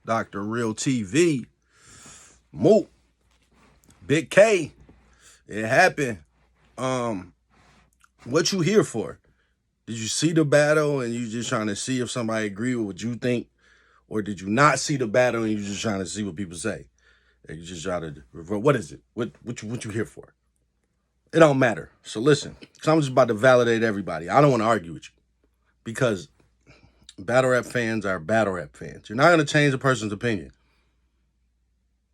Dr. Rhil TV, Mook, Bigg K. It happened. What you here for? Did you see the battle and you just trying to see if somebody agree with what you think? Or did you not see the battle and you just trying to see what people say? And you just try to revert. What is it? What you here for? It don't matter. So listen, because I'm just about to validate everybody. I don't want to argue with you. Because battle rap fans are battle rap fans. You're not going to change a person's opinion.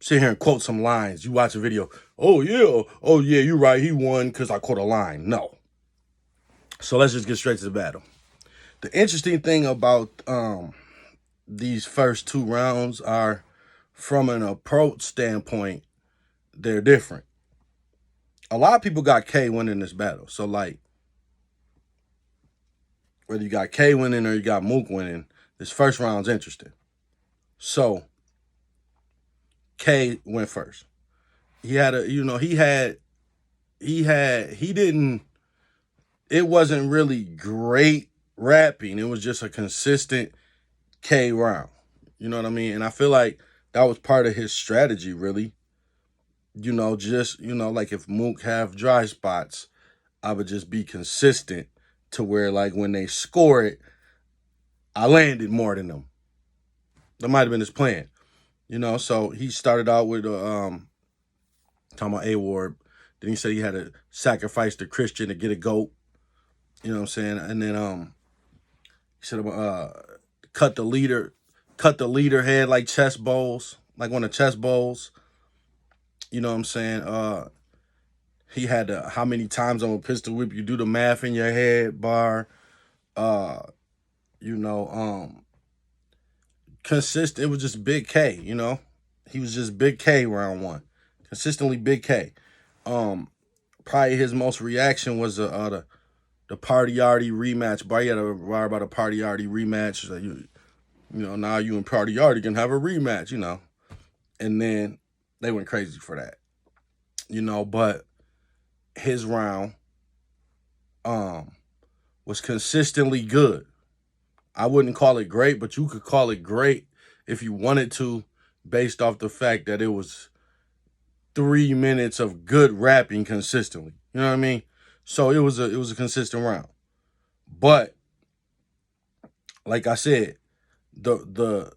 Sit here and quote some lines. You watch a video. Oh, yeah, you're right. He won because I quote a line. No. So let's just get straight to the battle. The interesting thing about these first two rounds are, from an approach standpoint, they're different. A lot of people got K winning this battle. So, like, whether you got K winning or you got Mook winning, this first round's interesting. So, K went first. He didn't, it wasn't really great rapping. It was just a consistent K round. You know what I mean? And I feel like that was part of his strategy, really. Like if Mook have dry spots, I would just be consistent to where, like, when they score it, I landed more than them. That might have been his plan. So he started out with talking about A-Ward. Then he said he had to sacrifice the Christian to get a goat. You know what I'm saying? And then he said cut the leader head like chess bowls, like one of chess bowls. You know what I'm saying? He had how many times I'm a pistol whip you, do the math in your head bar. Consistent. It was just Bigg K, He was just Bigg K round one. Consistently Bigg K. Probably his most reaction was the Party Yardy rematch. But he had a bar about a Party Yardy rematch. So now you and Party Yardy can have a rematch, And then they went crazy for that. But his round was consistently good. I wouldn't call it great, but you could call it great if you wanted to, based off the fact that it was 3 minutes of good rapping consistently. You know what I mean? So it was a consistent round. But like I said, the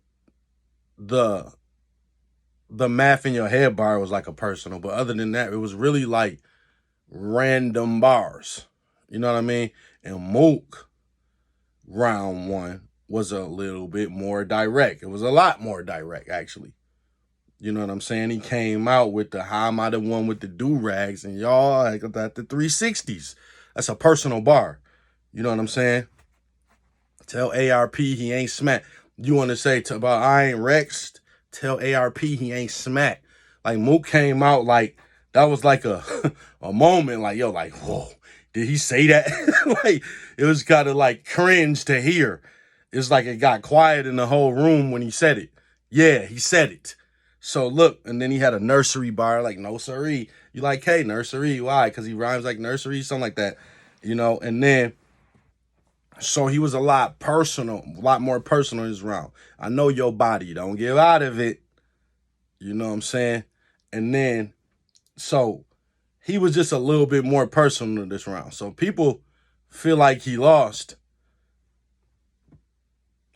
math in your head bar was like a personal, but other than that, it was really like random bars. You know what I mean? And Mook round one was a little bit more direct. It was a lot more direct, actually. You know what I'm saying? He came out with the how am I the one with the do-rags, and y'all got the 360s. That's a personal bar. You know what I'm saying? Tell ARP he ain't smack. You want to say about I ain't Rexed? Tell ARP he ain't smack. Like, Mook came out like that was like a moment, like, yo, like, whoa, did he say that? Like, it was kind of like cringe to hear. It's like it got quiet in the whole room when he said it. Yeah, he said it. So look, and then he had a nursery bar, like, no siree. You like, hey, nursery, why? Because he rhymes like nursery, something like that. And then, so he was a lot more personal in his round. I know your body, don't give out of it. You know what I'm saying? And then, so he was just a little bit more personal in this round. So people feel like he lost.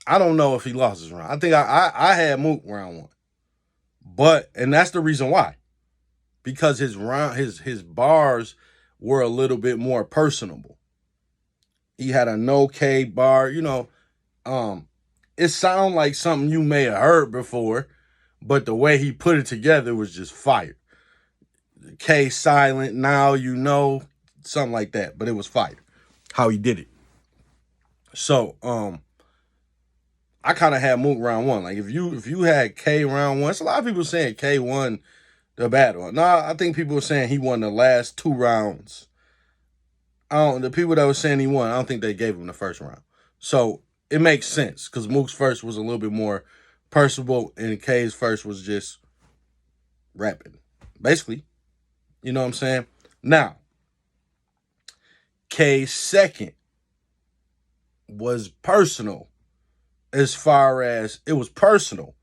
I don't know if he lost his round. I think I had Mook round one. And that's the reason why. Because his bars were a little bit more personable. He had a no K bar, it sounded like something you may have heard before, but the way he put it together was just fire. K silent, now something like that, but it was fire how he did it. So I kind of had Mook round one. Like, if you had K round one, it's a lot of people saying K won the battle. No, I think people were saying he won the last 2 rounds. The people that were saying he won, I don't think they gave him the first round. So it makes sense because Mook's first was a little bit more personable and K's first was just rapping. Basically. You know what I'm saying? Now, K's second was personal as far as it was personal.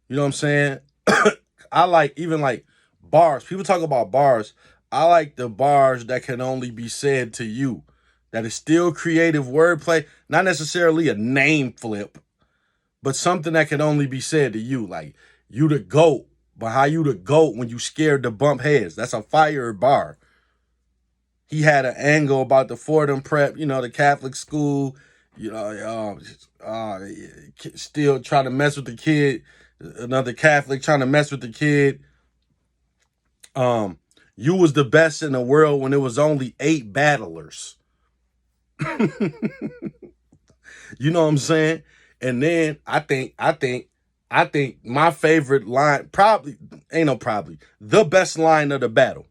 You know what I'm saying? I like even like bars. People talk about bars. I like the bars that can only be said to you. That is still creative wordplay, not necessarily a name flip, but something that can only be said to you. Like you the GOAT, but how you the GOAT when you scared to bump heads? That's a fire bar. He had an angle about the Fordham Prep, the Catholic school, still trying to mess with the kid, another Catholic trying to mess with the kid. You was the best in the world when it was only 8 battlers. You know what I'm saying? And then I think my favorite line, probably, ain't no probably, the best line of the battle.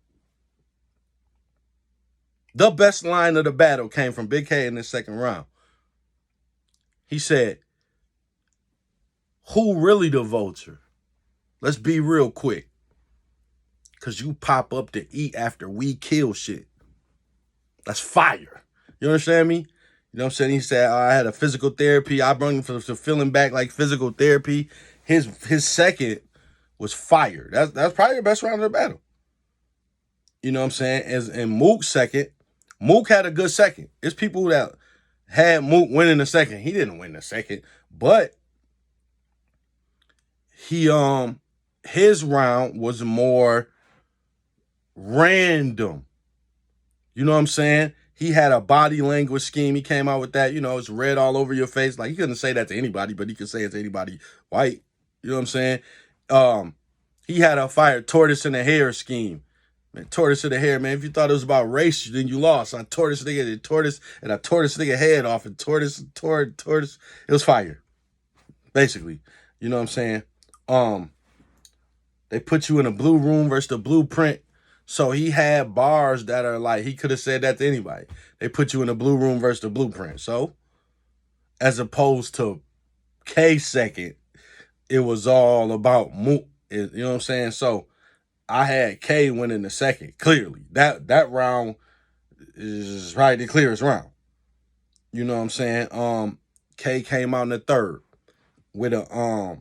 The best line of the battle came from Big K in the second round. He said, "Who really the vulture? Let's be real quick. Cause you pop up to eat after we kill shit. That's fire." You understand me? You know what I'm saying? He said, I had a physical therapy. I brought him to feeling back like physical therapy. His second was fire. That's probably the best round of the battle. You know what I'm saying? And Mook's second, Mook had a good second. It's people that had Mook winning the second. He didn't win the second, but he his round was more random. You know what I'm saying? He had a body language scheme. He came out with that, it's red all over your face. Like, he couldn't say that to anybody, but he could say it to anybody white. You know what I'm saying? He had a fire tortoise in the hair scheme. Man, tortoise in the hair, man. If you thought it was about race, then you lost. I tortoise nigga, and I tortoise nigga head off, and tortoise. It was fire, basically. You know what I'm saying? They put you in a blue room versus the blueprint. So he had bars that are like, he could have said that to anybody. They put you in the blue room versus the blueprint. So, as opposed to K second, it was all about Mook. You know what I'm saying? So, I had K winning the second, clearly. That round is probably the clearest round. You know what I'm saying? K came out in the third with a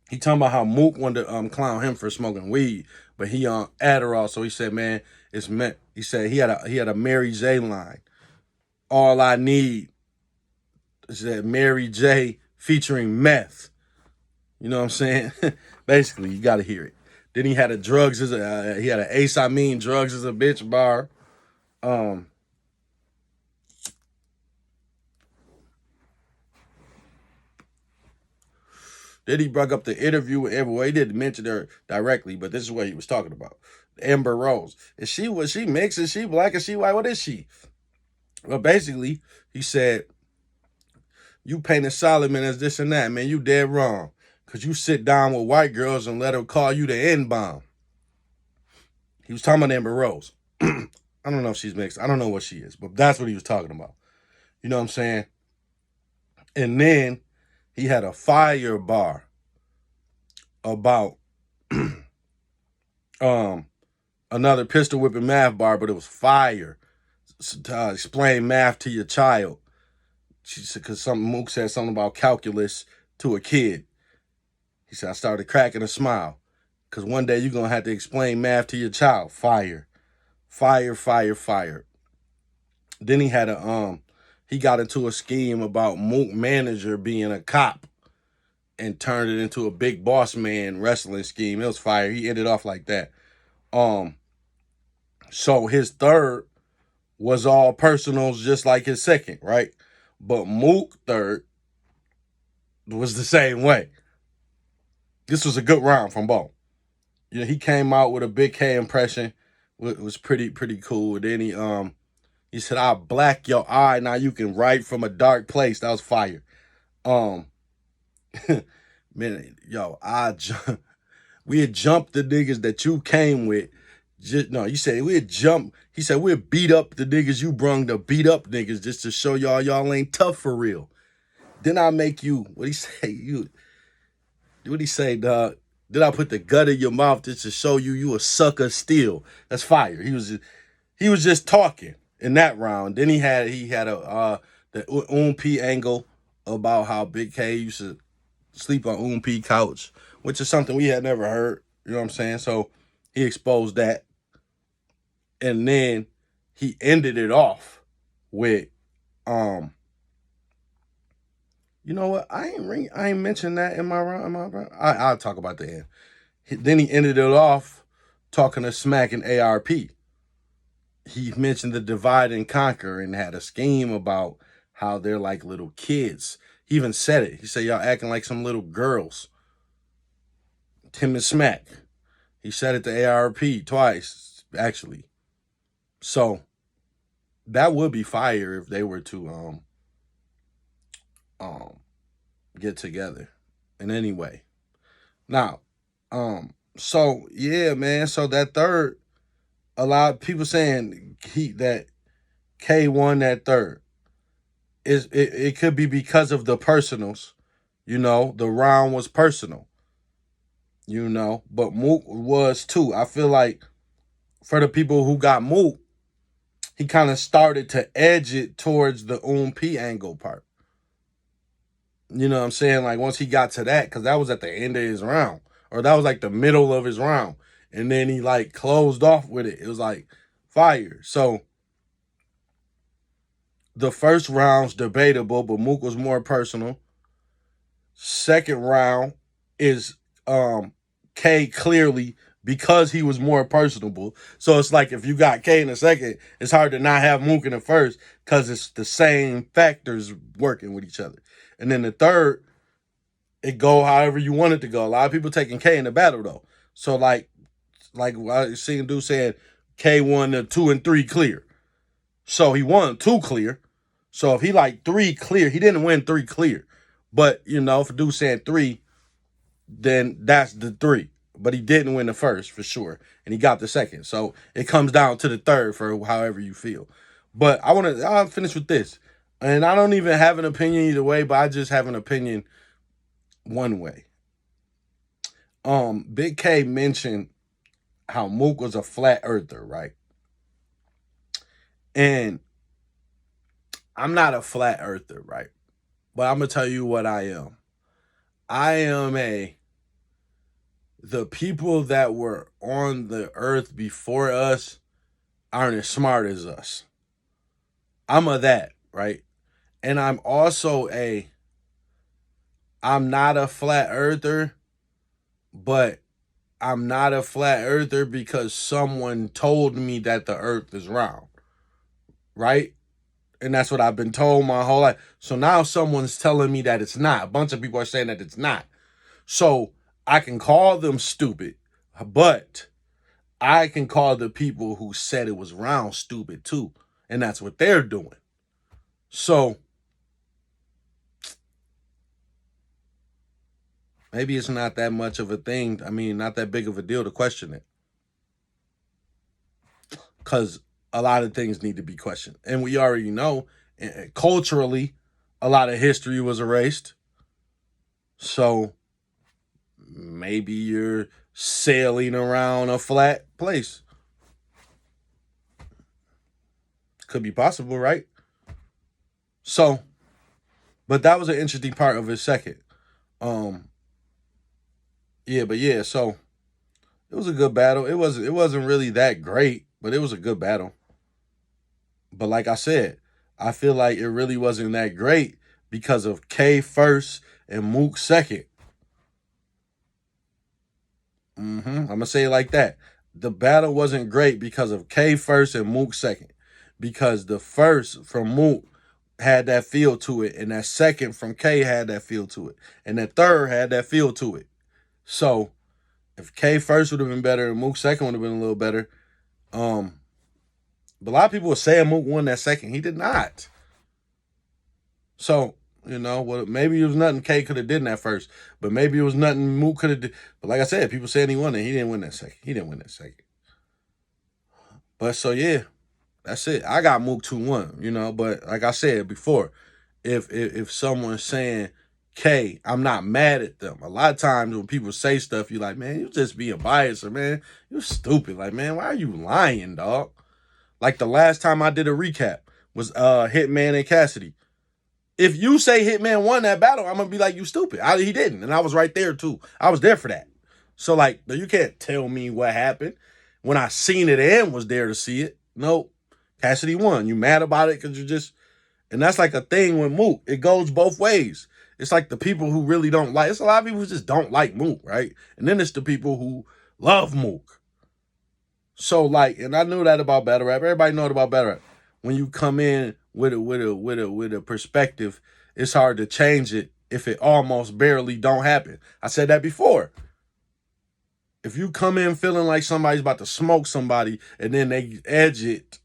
he talking about how Mook wanted to clown him for smoking weed, but he on Adderall. So he said, man, it's meant. He said he had a Mary J line. All I need is that Mary J featuring meth. You know what I'm saying? Basically, you got to hear it. Then he had a drugs as he had an Ace I mean drugs as a bitch bar. Then he brought up the interview with Amber. Well, he didn't mention her directly, but this is what he was talking about. Amber Rose. Was she mixed? Is she black? Is she white? What is she? Well, basically, he said, you painted Solomon as this and that, man. You dead wrong. Because you sit down with white girls and let her call you the N-bomb. He was talking about Amber Rose. I don't know if she's mixed. I don't know what she is, but that's what he was talking about. You know what I'm saying? And then he had a fire bar about another pistol whipping math bar, but it was fire. To explain math to your child. She said, because Mook said something about calculus to a kid. He said, I started cracking a smile. Because one day you're going to have to explain math to your child. Fire. Fire, fire, fire. Then he had he got into a scheme about Mook manager being a cop and turned it into a big boss man wrestling scheme. It was fire. He ended off like that. So his third was all personals, just like his second, right? But Mook third was the same way. This was a good round from both. He came out with a Big K impression. It was pretty cool. Then he said, I'll black your eye. Now you can write from a dark place. That was fire. Man, yo, we had jumped the niggas that you came with. You said we had jumped. He said we'd beat up the niggas you brung to beat up niggas just to show y'all ain't tough for real. Then I make you, what he say, dog? Then I put the gut in your mouth just to show you a sucker still. That's fire. He was just talking in that round. Then he had the UMP angle about how Big K used to sleep on Oomp couch, which is something we had never heard. You know what I'm saying? So he exposed that, and then he ended it off with, you know what? I ain't mentioned that in my round. I'll talk about the end. Then he ended it off talking to Smack and ARP. He mentioned the divide and conquer and had a scheme about how they're like little kids. He even said it. He said, y'all acting like some little girls. Tim and Smack. He said it to ARP twice, actually. So that would be fire if they were to get together in any way. Now, so yeah, man. So that third, a lot of people saying that K won that third. It could be because of the personals. You know, the round was personal. You know, but Mook was too. I feel like for the people who got Mook, he kind of started to edge it towards the Oomp angle part. You know what I'm saying? Like once he got to that, because that was at the end of his round, or that was like the middle of his round, and then he like closed off with it. It was like fire. So the first round's debatable, but Mook was more personal. Second round is K clearly because he was more personable. So it's like if you got K in the second, it's hard to not have Mook in the first because it's the same factors working with each other. And then the third, it go however you want it to go. A lot of people taking K in the battle though. So like I seen dude saying K won the 2 and 3 clear. So he won 2 clear. So if he like 3 clear, he didn't win 3 clear. But you know, if a dude saying 3, then that's the 3. But he didn't win the first for sure. And he got the second. So it comes down to the third for however you feel. But I'll finish with this. And I don't even have an opinion either way, but I just have an opinion one way. Big K mentioned how Mook was a flat earther, right? And I'm not a flat earther, right? But I'm gonna tell you what I am. I am the people that were on the earth before us aren't as smart as us. I'm a that, right? And I'm also I'm not a flat earther, but I'm not a flat earther because someone told me that the earth is round, right? And that's what I've been told my whole life. So now someone's telling me that it's not. A bunch of people are saying that it's not. So I can call them stupid, but I can call the people who said it was round stupid too. And that's what they're doing. So maybe it's not that much of a thing. I mean, not that big of a deal to question it. Because a lot of things need to be questioned. And we already know, culturally, a lot of history was erased. So maybe you're sailing around a flat place. Could be possible, right? So, but that was an interesting part of his second. Yeah, so it was a good battle. It wasn't really that great, but it was a good battle. But like I said, I feel like it really wasn't that great because of K first and Mook second. I'm gonna say it like that. The battle wasn't great because of K first and Mook second. Because the first from Mook had that feel to it, and that second from K had that feel to it, and that third had that feel to it. So if K first would have been better and Mook second would have been a little better, but a lot of people were saying Mook won that second. He did not. So, you know, well, maybe it was nothing K could have did in that first, but maybe it was nothing Mook could have did. But like I said, people saying he won it. He didn't win that second. He didn't win that second. But so yeah, that's it. I got Mook 2-1, you know, but like I said before, if someone's saying K, I'm not mad at them. A lot of times when people say stuff, you're like, man, you just being biased, or man, you're stupid. Like, man, why are you lying, dog? Like the last time I did a recap was Hitman and Cassidy. If you say Hitman won that battle, I'm gonna be like, you stupid. He didn't, and I was right there too. I was there for that. So like, you can't tell me what happened when I seen it and was there to see it. No, Cassidy won. You mad about it because you just, and that's like a thing with Mook. It goes both ways. It's like the people who really don't like. It's a lot of people who just don't like Mook, right? And then it's the people who love Mook. So like, and I knew that about battle rap. Everybody know it about battle rap. When you come in with a perspective, it's hard to change it if it almost barely don't happen. I said that before. If you come in feeling like somebody's about to smoke somebody and then they edge it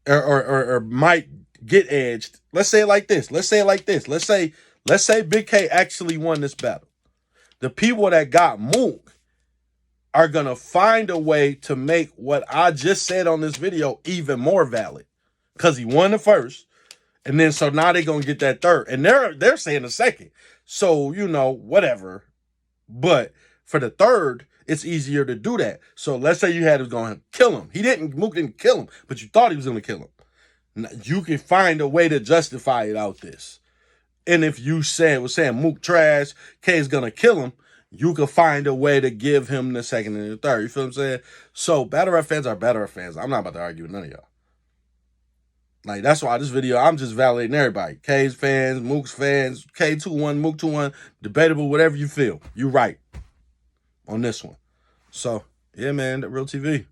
or might get edged, let's say it like this. Let's say Bigg K actually won this battle. The people that got Mook are going to find a way to make what I just said on this video even more valid. Because he won the first. And then so now they're going to get that third. And they're saying the second. So, whatever. But for the third, it's easier to do that. So let's say you had him going to kill him. Mook didn't kill him, but you thought he was going to kill him. Now, you can find a way to justify it out this. And if you was saying Mook trash, K is going to kill him, you could find a way to give him the second and the third. You feel what I'm saying? So battle rap fans are battle rap fans. I'm not about to argue with none of y'all. Like, that's why this video, I'm just validating everybody. K's fans, Mook's fans, K 2-1, Mook 2-1, debatable, whatever you feel. You right on this one. So, yeah, man, the Rhil TV.